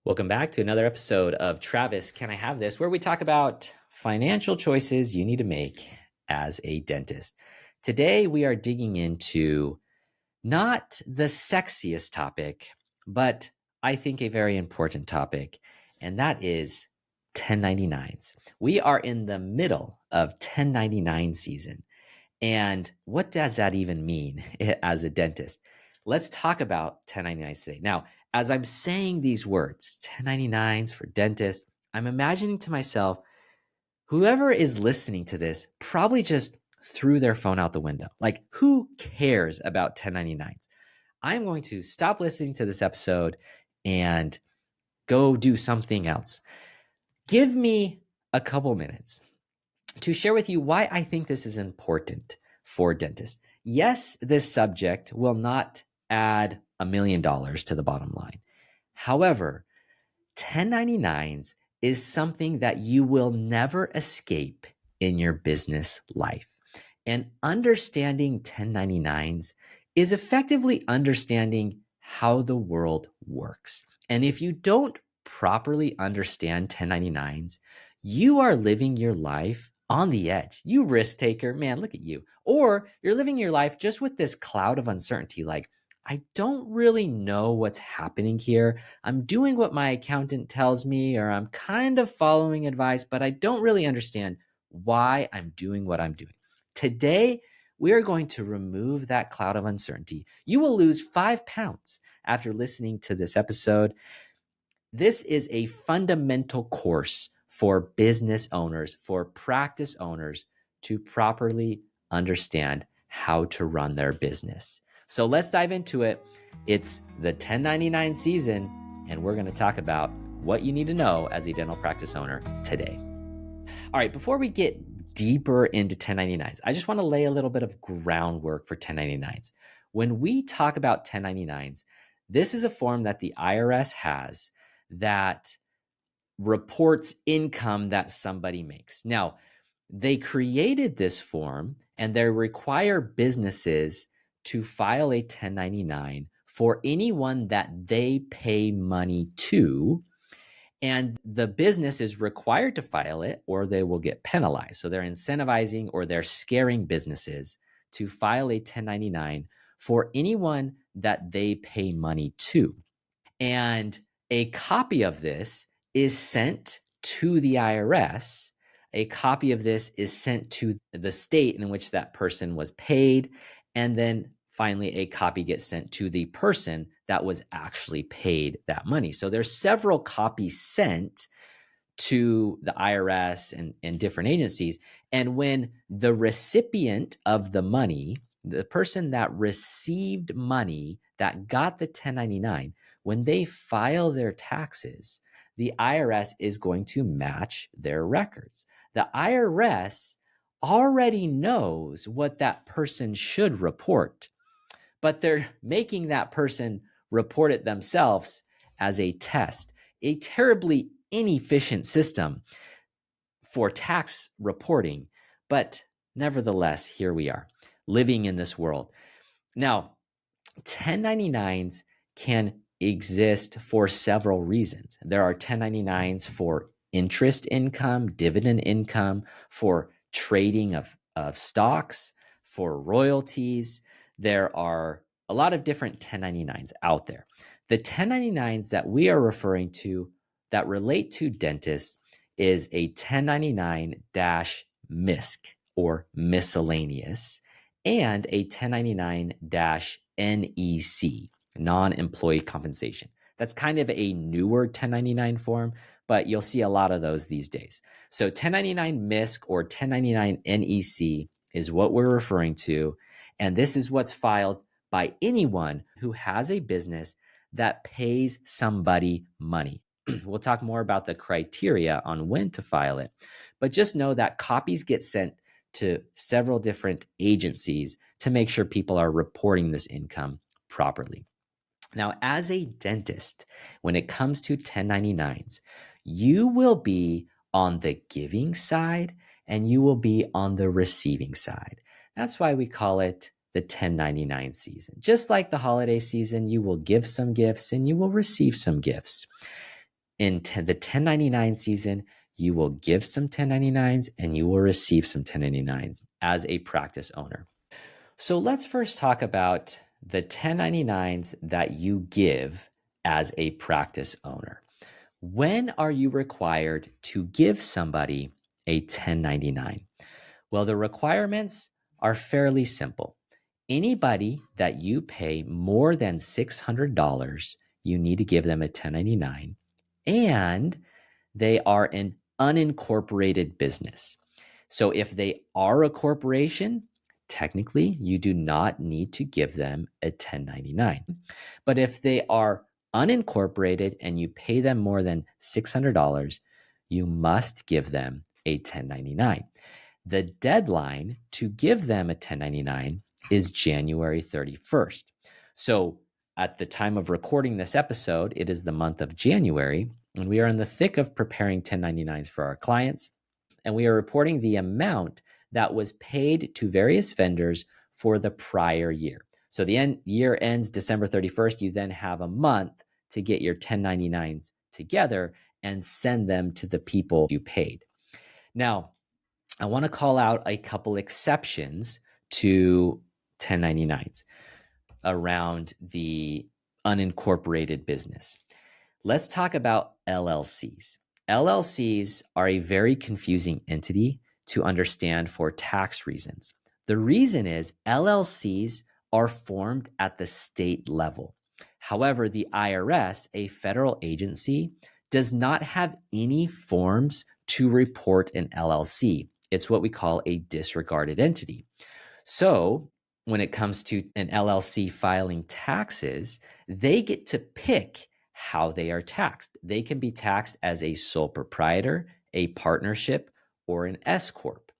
Welcome back to another episode of Travis, Can I Have This? Where we talk about financial choices you need to make as a dentist. Today, we are digging into not the sexiest topic, but I think a very important topic, and that is 1099s. We are in the middle of 1099 season. And what does that even mean as a dentist? Let's talk about 1099s today. Now, as I'm saying these words, 1099s for dentists, I'm imagining to myself, whoever is listening to this probably just threw their phone out the window. Like, who cares about 1099s? I'm going to stop listening to this episode and go do something else. Give me a couple minutes to share with you why I think this is important for dentists. Yes, this subject will not add $1 million to the bottom line. However, 1099s is something that you will never escape in your business life. And understanding 1099s is effectively understanding how the world works. And if you don't properly understand 1099s, you are living your life on the edge. You risk taker, man, look at you. Or you're living your life just with this cloud of uncertainty, like, I don't really know what's happening here. I'm doing what my accountant tells me, or I'm kind of following advice, but I don't really understand why I'm doing what I'm doing. Today, we are going to remove that cloud of uncertainty. You will lose 5 pounds after listening to this episode. This is a fundamental course for business owners, for practice owners to properly understand how to run their business. So let's dive into it. It's the 1099 season, and we're going to talk about what you need to know as a dental practice owner today. All right, before we get deeper into 1099s, I just want to lay a little bit of groundwork for 1099s. When we talk about 1099s, this is a form that the IRS has that reports income that somebody makes. Now, they created this form and they require businesses to file a 1099 for anyone that they pay money to. And the business is required to file it or they will get penalized. So they're incentivizing or they're scaring businesses to file a 1099 for anyone that they pay money to. And a copy of this is sent to the IRS. A copy of this is sent to the state in which that person was paid. And then finally, a copy gets sent to the person that was actually paid that money. So there's several copies sent to the IRS and different agencies. And when the recipient of the money, the person that received money that got the 1099, when they file their taxes, the IRS is going to match their records. The IRS already knows what that person should report, but they're making that person report it themselves as a test. A terribly inefficient system for tax reporting, but nevertheless, here we are living in this world. Now, 1099s can exist for several reasons. There are 1099s for interest income, dividend income, for trading of stocks, for royalties. There are a lot of different 1099s out there. The 1099s that we are referring to that relate to dentists is a 1099-MISC or miscellaneous, and a 1099-NEC, non-employee compensation. That's kind of a newer 1099 form, but you'll see a lot of those these days. So 1099 MISC or 1099 NEC is what we're referring to. And this is what's filed by anyone who has a business that pays somebody money. We'll talk more about the criteria on when to file it, but just know that copies get sent to several different agencies to make sure people are reporting this income properly. Now, as a dentist, when it comes to 1099s, you will be on the giving side and you will be on the receiving side. That's why we call it the 1099 season. Just like the holiday season, you will give some gifts and you will receive some gifts. in the 1099 season, you will give some 1099s and you will receive some 1099s as a practice owner. So let's first talk about the 1099s that you give as a practice owner. When are you required to give somebody a 1099? Well, the requirements are fairly simple. Anybody that you pay more than $600, you need to give them a 1099, and they are an unincorporated business. So if they are a corporation, technically you do not need to give them a 1099. But if they are unincorporated and you pay them more than $600, you must give them a 1099. The deadline to give them a 1099 is January 31st. So at the time of recording this episode, it is the month of January, and we are in the thick of preparing 1099s for our clients, and we are reporting the amount that was paid to various vendors for the prior year. So the year ends December 31st. You then have a month to get your 1099s together and send them to the people you paid. Now, I want to call out a couple exceptions to 1099s around the unincorporated business. Let's talk about LLCs. LLCs are a very confusing entity to understand for tax reasons. The reason is LLCs are formed at the state level. However, the IRS, a federal agency, does not have any forms to report an LLC. It's what we call a disregarded entity. So when it comes to an LLC filing taxes, they get to pick how they are taxed. They can be taxed as a sole proprietor, a partnership, or an S Corp.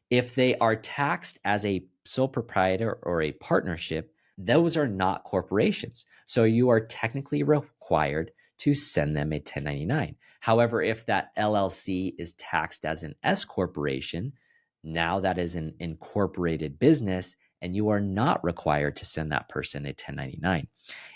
If they are taxed as a sole proprietor or a partnership, those are not corporations. So you are technically required to send them a 1099. However, if that LLC is taxed as an S corporation, now that is an incorporated business, and you are not required to send that person a 1099.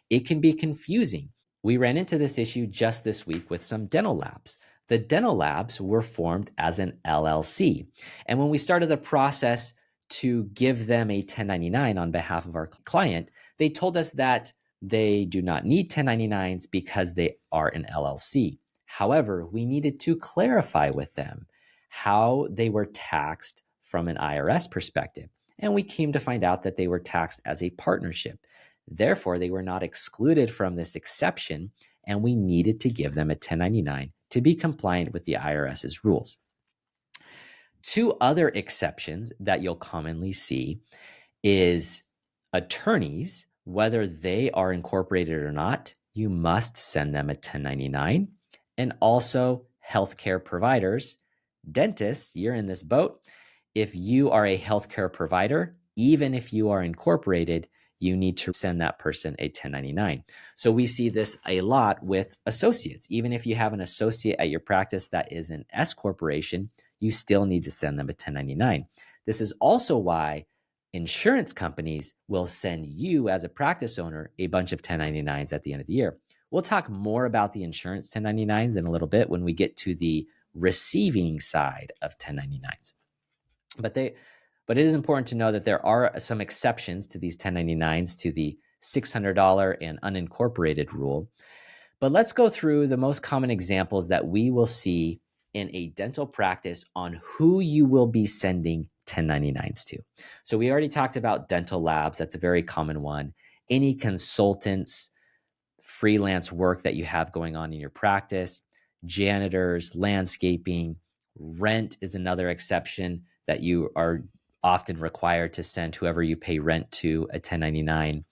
It can be confusing. We ran into this issue just this week with some dental labs. The dental labs were formed as an LLC. And when we started the process to give them a 1099 on behalf of our client, they told us that they do not need 1099s because they are an LLC. However, we needed to clarify with them how they were taxed from an IRS perspective. And we came to find out that they were taxed as a partnership. Therefore, they were not excluded from this exception, and we needed to give them a 1099 to be compliant with the IRS's rules. Two other exceptions that you'll commonly see is attorneys, whether they are incorporated or not, you must send them a 1099, and also healthcare providers, dentists, you're in this boat. If you are a healthcare provider, even if you are incorporated, you need to send that person a 1099. So we see this a lot with associates. Even if you have an associate at your practice that is an S corporation, you still need to send them a 1099. This is also why insurance companies will send you as a practice owner a bunch of 1099s at the end of the year. We'll talk more about the insurance 1099s in a little bit when we get to the receiving side of 1099s. But it is important to know that there are some exceptions to these 1099s to the $600 and unincorporated rule. But let's go through the most common examples that we will see in a dental practice on who you will be sending 1099s to. So we already talked about dental labs. That's a very common one. Any consultants, freelance work that you have going on in your practice, janitors, landscaping, rent is another exception that you are often required to send whoever you pay rent to a 1099.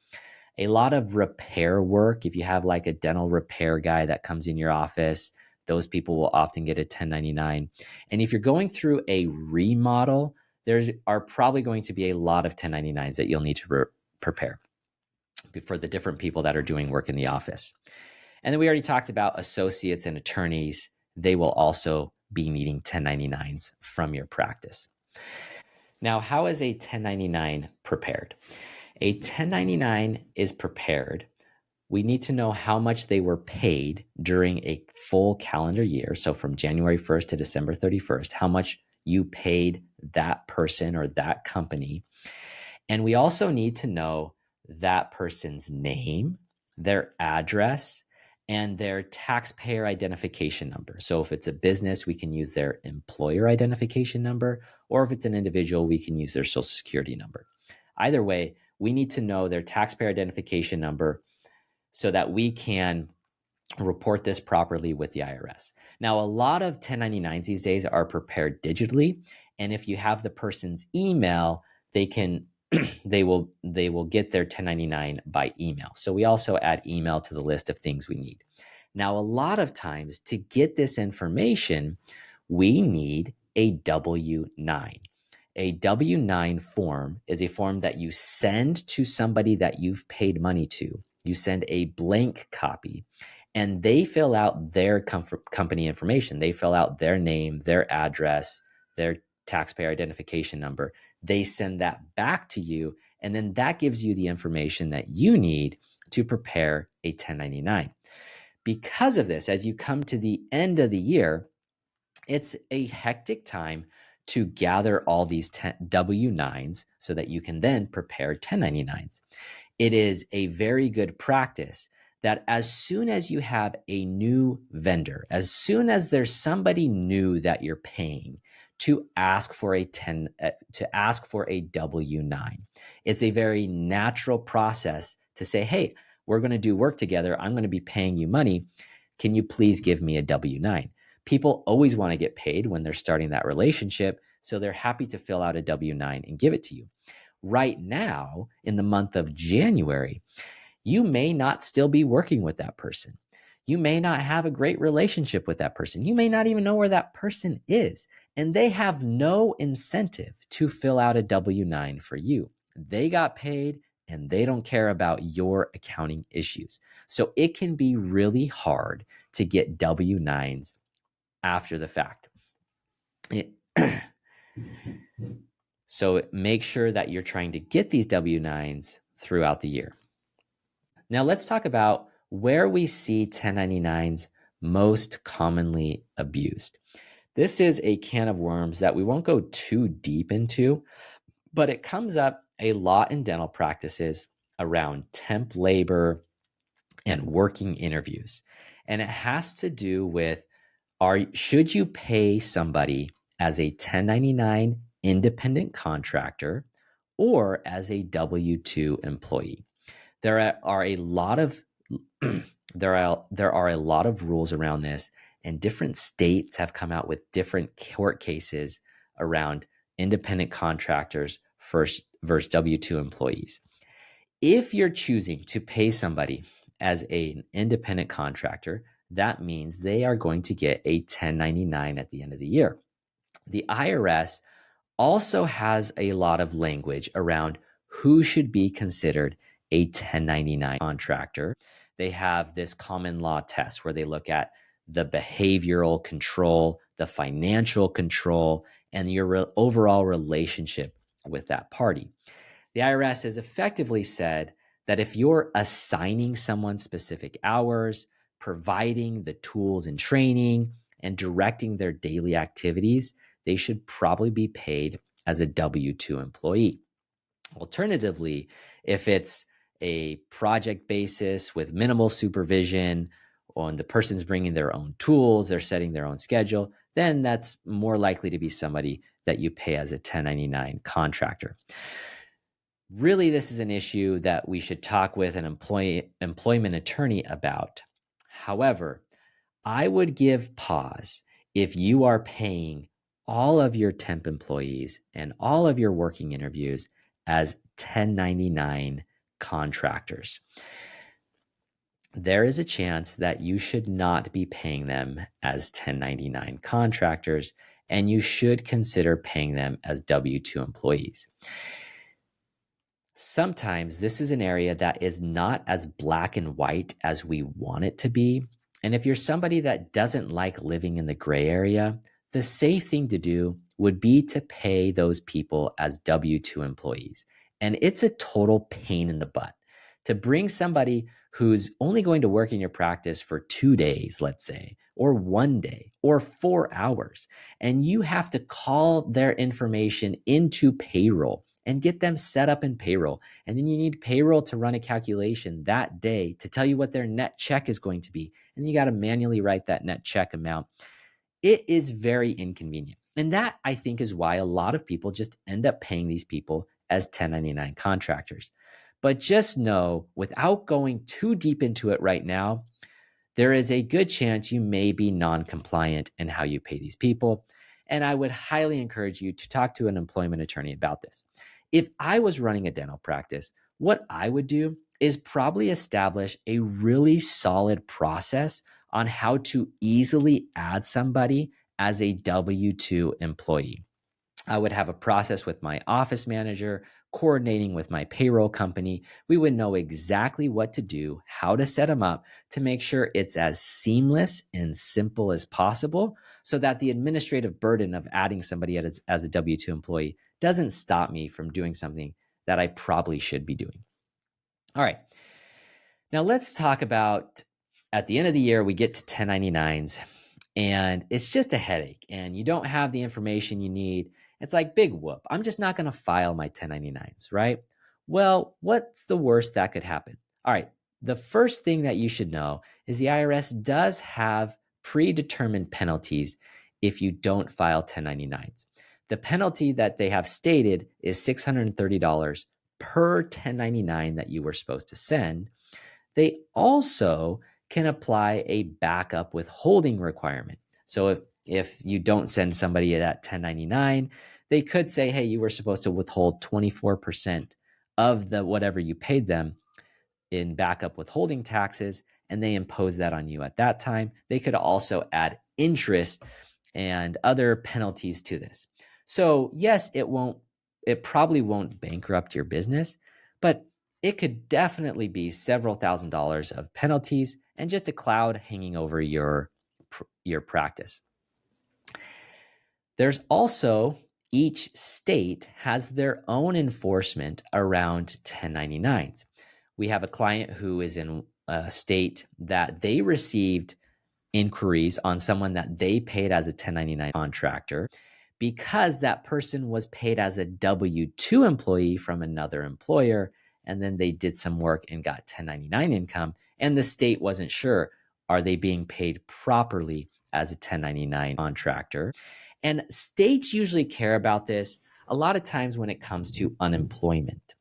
A lot of repair work, if you have like a dental repair guy that comes in your office, those people will often get a 1099. And if you're going through a remodel, there are probably going to be a lot of 1099s that you'll need to prepare for the different people that are doing work in the office. And then we already talked about associates and attorneys. They will also be needing 1099s from your practice. Now, how is a 1099 prepared? A 1099 is prepared We need to know how much they were paid during a full calendar year. So from January 1st to December 31st, how much you paid that person or that company. And we also need to know that person's name, their address, and their taxpayer identification number. So if it's a business, we can use their employer identification number, or if it's an individual, we can use their social security number. Either way, we need to know their taxpayer identification number so that we can report this properly with the IRS. Now, a lot of 1099s these days are prepared digitally, and if you have the person's email, they can they will get their 1099 by email. So we also add email to the list of things we need. Now, a lot of times to get this information, we need a W-9. A W-9 form is a form that you send to somebody that you've paid money to. You send a blank copy, and they fill out their company information. They fill out their name, their address, their taxpayer identification number. They send that back to you, and then that gives you the information that you need to prepare a 1099. Because of this, as you come to the end of the year, it's a hectic time to gather all these W-9s so that you can then prepare 1099s. It is a very good practice that as soon as you have a new vendor, as soon as there's somebody new that you're paying, to ask for a W-9. It's a very natural process to say, hey, we're going to do work together. I'm going to be paying you money. Can you please give me a W-9? People always want to get paid when they're starting that relationship, so they're happy to fill out a W-9 and give it to you. Right now, in the month of January, you may not still be working with that person. You may not have a great relationship with that person. You may not even know where that person is. And they have no incentive to fill out a W-9 for you. They got paid and they don't care about your accounting issues. So it can be really hard to get W-9s after the fact. So make sure that you're trying to get these W-9s throughout the year. Now let's talk about where we see 1099s most commonly abused. This is a can of worms that we won't go too deep into, but it comes up a lot in dental practices around temp labor and working interviews. And it has to do with, should you pay somebody as a 1099 independent contractor or as a W-2 employee? There are a lot of there are a lot of rules around this, and different states have come out with different court cases around independent contractors versus W-2 employees. If you're choosing to pay somebody as an independent contractor, that means they are going to get a 1099 at the end of the year. The IRS also has a lot of language around who should be considered a 1099 contractor. They have this common law test where they look at the behavioral control, the financial control, and your overall relationship with that party. The IRS has effectively said that if you're assigning someone specific hours, providing the tools and training, and directing their daily activities, they should probably be paid as a W-2 employee. Alternatively, if it's a project basis with minimal supervision, and the person's bringing their own tools, they're setting their own schedule, then that's more likely to be somebody that you pay as a 1099 contractor. Really, this is an issue that we should talk with an employment attorney about. However, I would give pause if you are paying all of your temp employees and all of your working interviews as 1099 contractors. There is a chance that you should not be paying them as 1099 contractors, and you should consider paying them as W-2 employees. Sometimes this is an area that is not as black and white as we want it to be. And if you're somebody that doesn't like living in the gray area, the safe thing to do would be to pay those people as W-2 employees. And it's a total pain in the butt to bring somebody who's only going to work in your practice for 2 days, let's say, or 1 day, or 4 hours, and you have to call their information into payroll and get them set up in payroll. And then you need payroll to run a calculation that day to tell you what their net check is going to be. And you got to manually write that net check amount. It is very inconvenient. And that, I think, is why a lot of people just end up paying these people as 1099 contractors. But just know, without going too deep into it right now, there is a good chance you may be non-compliant in how you pay these people. And I would highly encourage you to talk to an employment attorney about this. If I was running a dental practice, what I would do is probably establish a really solid process on how to easily add somebody as a W-2 employee. I would have a process with my office manager, coordinating with my payroll company. We would know exactly what to do, how to set them up to make sure it's as seamless and simple as possible so that the administrative burden of adding somebody as a W-2 employee doesn't stop me from doing something that I probably should be doing. All right. Now let's talk about, at the end of the year, we get to 1099s and it's just a headache and you don't have the information you need. It's like, big whoop, I'm just not going to file my 1099s, right? Well, what's the worst that could happen? All right, the first thing that you should know is the IRS does have predetermined penalties if you don't file 1099s. The penalty that they have stated is $630 per 1099 that you were supposed to send. They also can apply a backup withholding requirement. So if you don't send somebody that 1099, they could say, hey, you were supposed to withhold 24% of the whatever you paid them in backup withholding taxes, and they impose that on you at that time. They could also add interest and other penalties to this. So yes, it probably won't bankrupt your business, but it could definitely be several $1,000s of penalties and just a cloud hanging over your practice. There's also, each state has their own enforcement around 1099s. We have a client who is in a state that they received inquiries on someone that they paid as a 1099 contractor because that person was paid as a W-2 employee from another employer, and then they did some work and got 1099 income, and the state wasn't sure, are they being paid properly as a 1099 contractor? And states usually care about this a lot of times when it comes to unemployment.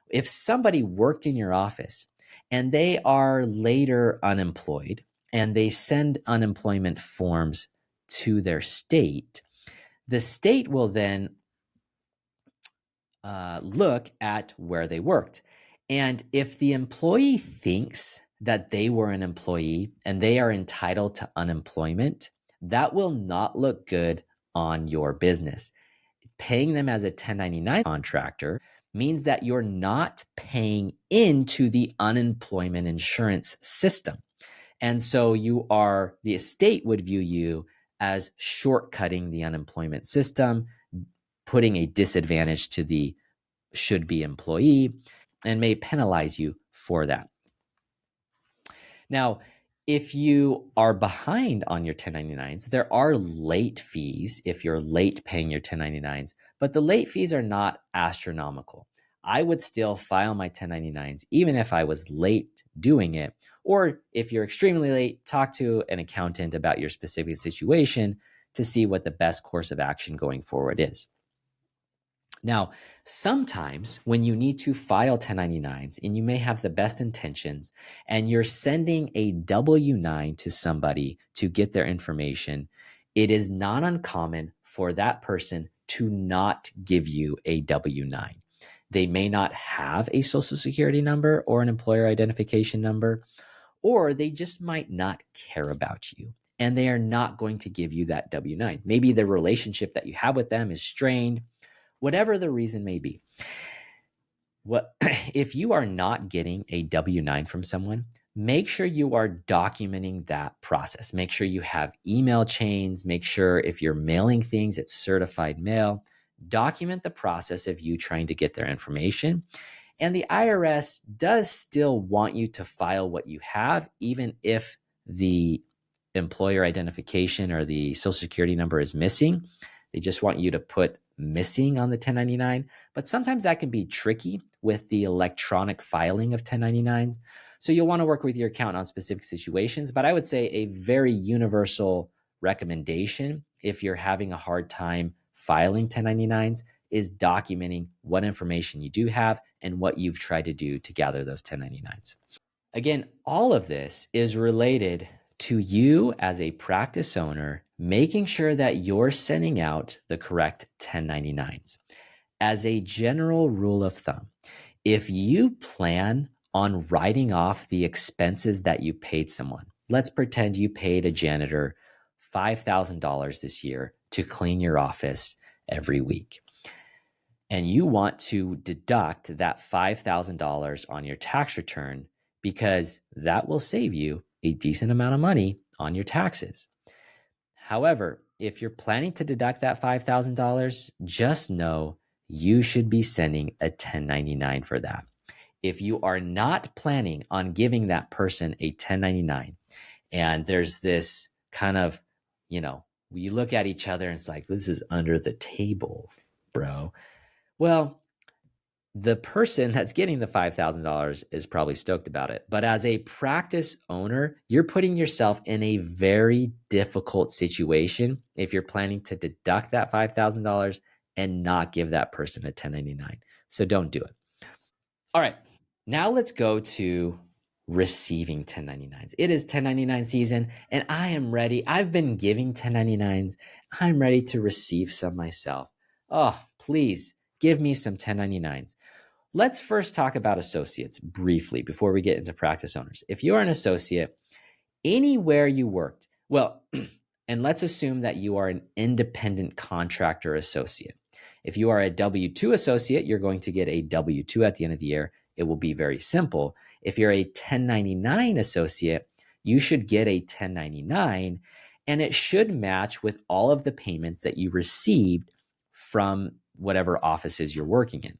If somebody worked in your office and they are later unemployed and they send unemployment forms to their state, the state will then look at where they worked. And if the employee thinks that they were an employee and they are entitled to unemployment, that will not look good on your business. Paying them as a 1099 contractor means that you're not paying into the unemployment insurance system. And so the estate would view you as shortcutting the unemployment system, putting a disadvantage to the should-be employee, and may penalize you for that. Now, if you are behind on your 1099s, there are late fees if you're late paying your 1099s, but the late fees are not astronomical. I would still file my 1099s even if I was late doing it. Or if you're extremely late, talk to an accountant about your specific situation to see what the best course of action going forward is. Now, sometimes when you need to file 1099s and you may have the best intentions and you're sending a W-9 to somebody to get their information, it is not uncommon for that person to not give you a W-9. They may not have a social security number or an employer identification number, or they just might not care about you and they are not going to give you that W-9. Maybe the relationship that you have with them is strained. Whatever the reason may be. If you are not getting a W-9 from someone, make sure you are documenting that process. Make sure you have email chains. Make sure if you're mailing things, it's certified mail. Document the process of you trying to get their information. And the IRS does still want you to file what you have, even if the employer identification or the social security number is missing. They just want you to put missing on the 1099. But sometimes that can be tricky with the electronic filing of 1099s. So you'll want to work with your accountant on specific situations. But I would say a very universal recommendation, if you're having a hard time filing 1099s, is documenting what information you do have and what you've tried to do to gather those 1099s. Again, all of this is related to you as a practice owner, making sure that you're sending out the correct 1099s. As a general rule of thumb, if you plan on writing off the expenses that you paid someone, let's pretend you paid a janitor $5,000 this year to clean your office every week, and you want to deduct that $5,000 on your tax return because that will save you a decent amount of money on your taxes. However, if you're planning to deduct that $5,000, just know you should be sending a 1099 for that. If you are not planning on giving that person a 1099, and there's this kind of, you look at each other and it's like, this is under the table, bro. Well, the person that's getting the $5,000 is probably stoked about it. But as a practice owner, you're putting yourself in a very difficult situation if you're planning to deduct that $5,000 and not give that person a 1099. So don't do it. All right, now let's go to receiving 1099s. It is 1099 season and I am ready. I've been giving 1099s. I'm ready to receive some myself. Oh, please give me some 1099s. Let's first talk about associates briefly before we get into practice owners. If you're an associate, anywhere you worked, well, and let's assume that you are an independent contractor associate. If you are a W-2 associate, you're going to get a W-2 at the end of the year. It will be very simple. If you're a 1099 associate, you should get a 1099, and it should match with all of the payments that you received from whatever offices you're working in.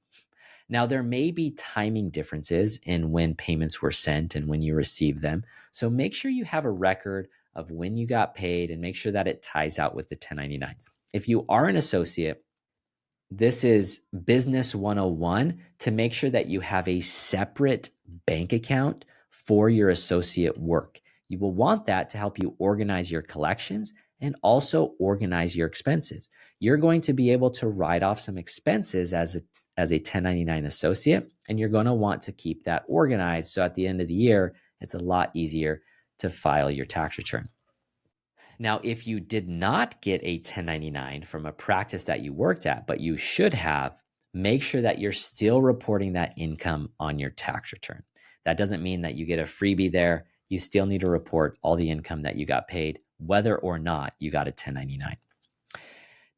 Now, there may be timing differences in when payments were sent and when you received them. So make sure you have a record of when you got paid and make sure that it ties out with the 1099s. If you are an associate, this is business 101 to make sure that you have a separate bank account for your associate work. You will want that to help you organize your collections and also organize your expenses. You're going to be able to write off some expenses as a 1099 associate, and you're going to want to keep that organized. So at the end of the year, it's a lot easier to file your tax return. Now, if you did not get a 1099 from a practice that you worked at, but you should have, make sure that you're still reporting that income on your tax return. That doesn't mean that you get a freebie there. You still need to report all the income that you got paid, whether or not you got a 1099.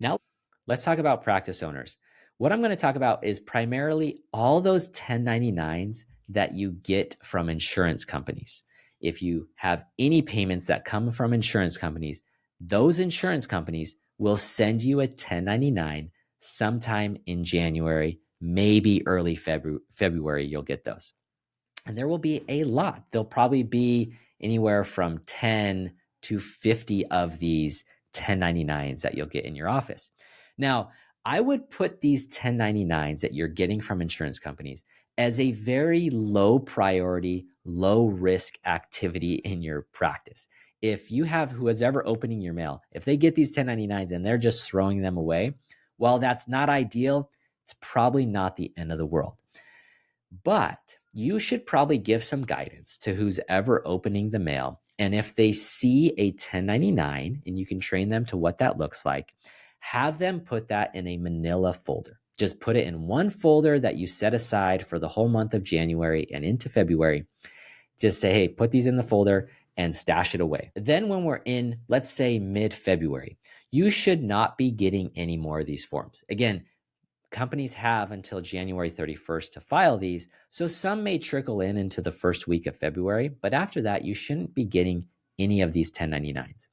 Now, let's talk about practice owners. What I'm going to talk about is primarily all those 1099s that you get from insurance companies. If you have any payments that come from insurance companies, those insurance companies will send you a 1099 sometime in January, maybe early February, you'll get those. And there will be a lot. There'll probably be anywhere from 10 to 50 of these 1099s that you'll get in your office. Now, I would put these 1099s that you're getting from insurance companies as a very low priority, low risk activity in your practice. If you have who's ever opening your mail, if they get these 1099s and they're just throwing them away, while that's not ideal, it's probably not the end of the world. But you should probably give some guidance to who's ever opening the mail. And if they see a 1099, and you can train them to what that looks like, have them put that in a manila folder. Just put it in one folder that you set aside for the whole month of January and into February. Just say, hey, put these in the folder and stash it away. Then when we're in, let's say mid-February, you should not be getting any more of these forms. Again, companies have until January 31st to file these, so some may trickle in into the first week of February, but after that, you shouldn't be getting any of these 1099s.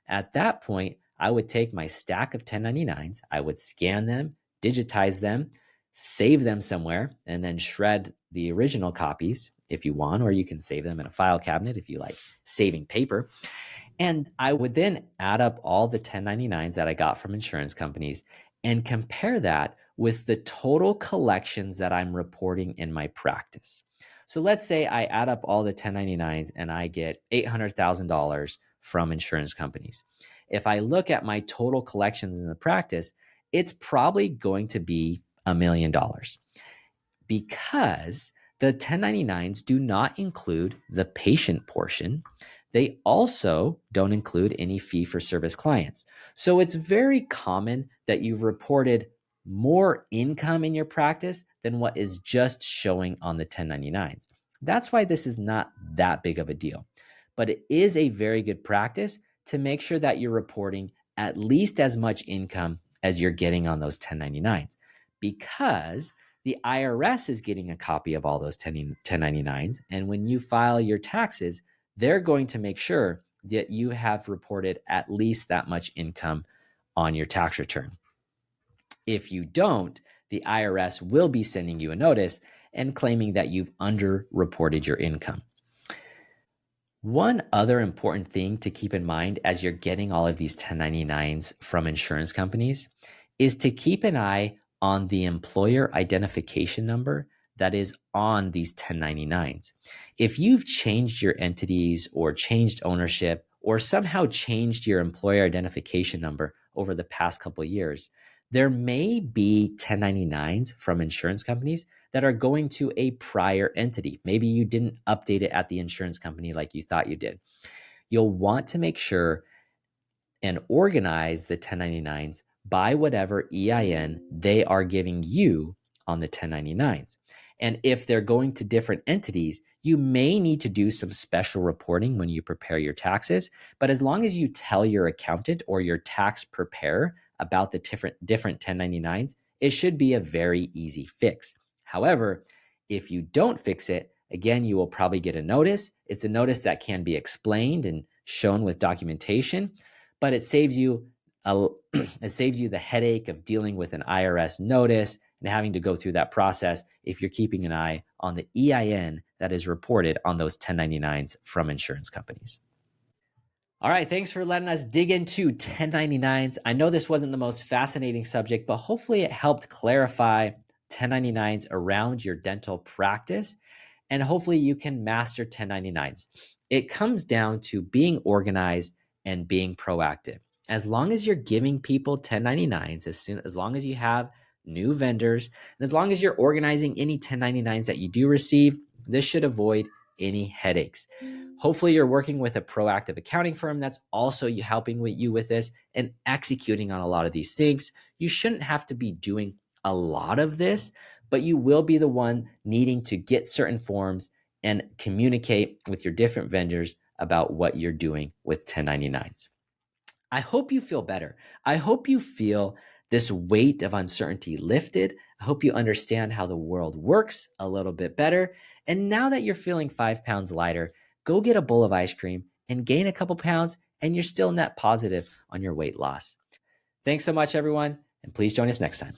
At that point, I would take my stack of 1099s, I would scan them, digitize them, save them somewhere, and then shred the original copies if you want, or you can save them in a file cabinet if you like saving paper. And I would then add up all the 1099s that I got from insurance companies and compare that with the total collections that I'm reporting in my practice. So let's say I add up all the 1099s and I get $800,000 from insurance companies. If I look at my total collections in the practice, it's probably going to be $1 million because the 1099s do not include the patient portion. They also don't include any fee for service clients. So it's very common that you've reported more income in your practice than what is just showing on the 1099s. That's why this is not that big of a deal. But it is a very good practice to make sure that you're reporting at least as much income as you're getting on those 1099s, because the IRS is getting a copy of all those 1099s. And when you file your taxes, they're going to make sure that you have reported at least that much income on your tax return. If you don't, the IRS will be sending you a notice and claiming that you've underreported your income. One other important thing to keep in mind as you're getting all of these 1099s from insurance companies is to keep an eye on the employer identification number that is on these 1099s. If you've changed your entities or changed ownership or somehow changed your employer identification number over the past couple of years, there may be 1099s from insurance companies that are going to a prior entity. Maybe you didn't update it at the insurance company like you thought you did. You'll want to make sure and organize the 1099s by whatever EIN they are giving you on the 1099s. And if they're going to different entities, you may need to do some special reporting when you prepare your taxes. But as long as you tell your accountant or your tax preparer about the different 1099s, it should be a very easy fix. However, if you don't fix it, again, you will probably get a notice. It's a notice that can be explained and shown with documentation, but it saves you the headache of dealing with an IRS notice and having to go through that process if you're keeping an eye on the EIN that is reported on those 1099s from insurance companies. All right, thanks for letting us dig into 1099s. I know this wasn't the most fascinating subject, but hopefully it helped clarify 1099s around your dental practice, and hopefully you can master 1099s. It comes down to being organized and being proactive. As long as you're giving people 1099s, as long as you have new vendors, and as long as you're organizing any 1099s that you do receive, this should avoid any headaches. Hopefully you're working with a proactive accounting firm that's also helping you with this and executing on a lot of these things. You shouldn't have to be doing a lot of this, but you will be the one needing to get certain forms and communicate with your different vendors about what you're doing with 1099s. I hope you feel better. I hope you feel this weight of uncertainty lifted. I hope you understand how the world works a little bit better. And now that you're feeling 5 pounds lighter, go get a bowl of ice cream and gain a couple pounds, and you're still net positive on your weight loss. Thanks so much, everyone, and please join us next time.